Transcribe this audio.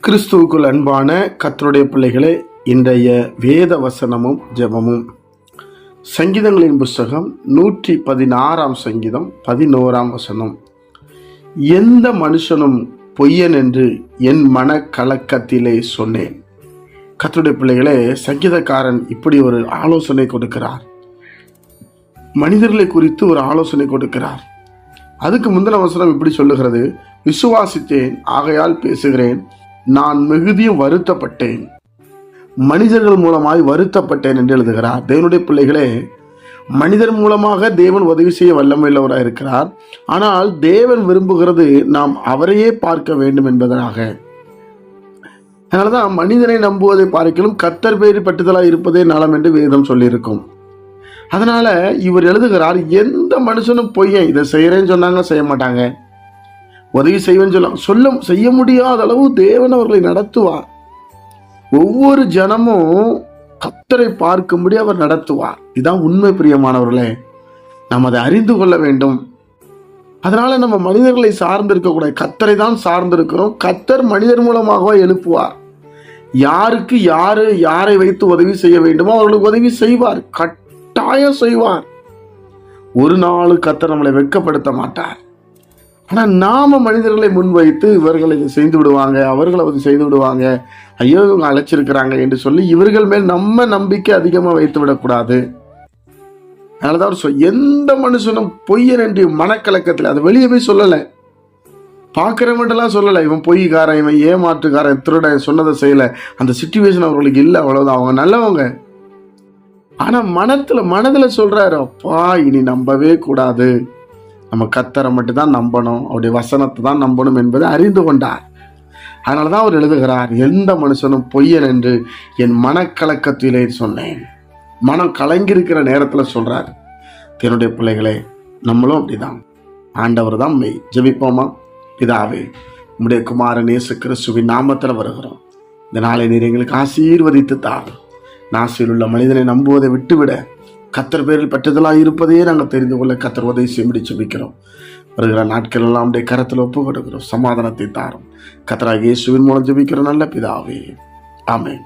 கிறிஸ்துவுக்குள் அன்பான கர்த்தருடைய பிள்ளைகளே, இன்றைய வேத வசனமும் ஜெபமும் சங்கீதங்களின் புஸ்தகம் 116 சங்கீதம் 11 வசனம். எந்த மனுஷனும் பொய்யன் என்று என் மன கலக்கத்திலே சொன்னேன். கர்த்தருடைய பிள்ளைகளே, சங்கீதக்காரன் இப்படி ஒரு ஆலோசனை கொடுக்கிறார். மனிதர்களை குறித்து ஒரு ஆலோசனை கொடுக்கிறார். அதுக்கு முந்தின வசனம் இப்படி சொல்லுகிறது: விசுவாசித்தேன், ஆகையால் பேசுகிறேன், நான் மிகுதியும் வருத்தப்பட்டேன், மனிதர்கள் மூலமாய் வருத்தப்பட்டேன் என்று எழுதுகிறார். தேவனுடைய பிள்ளைகளே, மனிதர் மூலமாக தேவன் உதவி செய்ய வல்லமையுள்ளவராக இருக்கிறார். ஆனால் தேவன் விரும்புகிறது நாம் அவரையே பார்க்க வேண்டும் என்பதற்காக. அதனாலதான் மனிதனை நம்புவதை பார்க்கலும் கர்த்தர் பேரில் பட்டுதலாக இருப்பதே நலம் என்று வேதம் சொல்லியிருக்கும். அதனால இவர் எழுதுகிறார், எந்த மனுஷனும் பொய்யன், இதை செய்யறேன்னு சொன்னாங்க, செய்ய மாட்டாங்க. உதவி செய்வேன்னு செய்ய முடியாத அளவு தேவன் அவர்களை நடத்துவார். ஒவ்வொரு ஜனமும் கர்த்தரை பார்க்கும்படி அவர் நடத்துவார். இதுதான் உண்மை. பிரியமானவர்களே, நாம் அதை அறிந்து கொள்ள வேண்டும். அதனால நம்ம மனிதர்களை சார்ந்து இருக்கக்கூடாது, கர்த்தரை தான் சார்ந்திருக்கிறோம். கர்த்தர் மனிதர் மூலமாக எழுப்புவார். யாருக்கு யாரை வைத்து உதவி செய்ய வேண்டுமோ அவர்களுக்கு உதவி செய்வார், கட்டாயம் செய்வார். ஒரு நாள் கர்த்தர் நம்மளை வெட்கப்படுத்த மாட்டார். ஆனால் நாம மனிதர்களை முன்வைத்து இவர்களை செய்து விடுவாங்க, அவர்களை அதை செய்து விடுவாங்க, ஐயோ இவங்க அழைச்சிருக்கிறாங்க என்று சொல்லி இவர்கள் மேல் நம்ம நம்பிக்கை அதிகமாக வைத்து விடக்கூடாது. அதனாலதான் அவர் எந்த மனுஷனும் பொய்யன் என்று மனக்கலக்கத்தில், அதை வெளியே போய் சொல்லலை, பார்க்கிறவங்கலாம் சொல்லலை, இவன் பொய்காரன், இவன் ஏமாற்றுக்காரன், திருடன், சொன்னதை செய்யலை, அந்த சிச்சுவேஷன் அவர்களுக்கு இல்லை, அவ்வளவுதான், அவங்க நல்லவங்க. ஆனா மனதுல சொல்றாரு, அப்பா இனி நம்பவே கூடாது, நம்ம கர்த்தரை மட்டும் தான் நம்பணும், அவருடைய வசனத்தை தான் நம்பணும் என்பதை அறிந்து கொண்டார். அதனாலதான் அவர் எழுதுகிறார், எந்த மனுஷனும் பொய்யன் என்று என் மனக்கலக்கத்திலே சொன்னேன். மனம் கலங்கியிருக்கிற நேரத்தில் சொல்றார். என்னுடைய பிள்ளைகளே, நம்மளும் அப்படிதான். ஆண்டவர் தான் மெய். ஜெபிப்போமா? பிதாவே, உம்முடைய குமாரன் இயேசு கிறிஸ்துவின் நாமத்தில் வருகிறோம். இந்த நாளை நீர் எங்களுக்கு ஆசீர்வதித்து தார். நாசில் உள்ள மனிதனை நம்புவதை விட்டுவிட கர்த்தர் பேரில் பற்றுதலாக இருப்பதையே நாங்கள் தெரிந்து கொள்ள கர்த்தர் உதவி செய்யும்படி ஜெபிக்கிறோம். வருகிற நாட்கள் எல்லாம் நம்முடைய கரத்தில் ஒப்பு கொடுக்கிறோம். சமாதானத்தை தாரும். கர்த்தராகிய இயேசுவின் மூலம் ஜெபிக்கிற நல்ல பிதாவே, ஆமென்.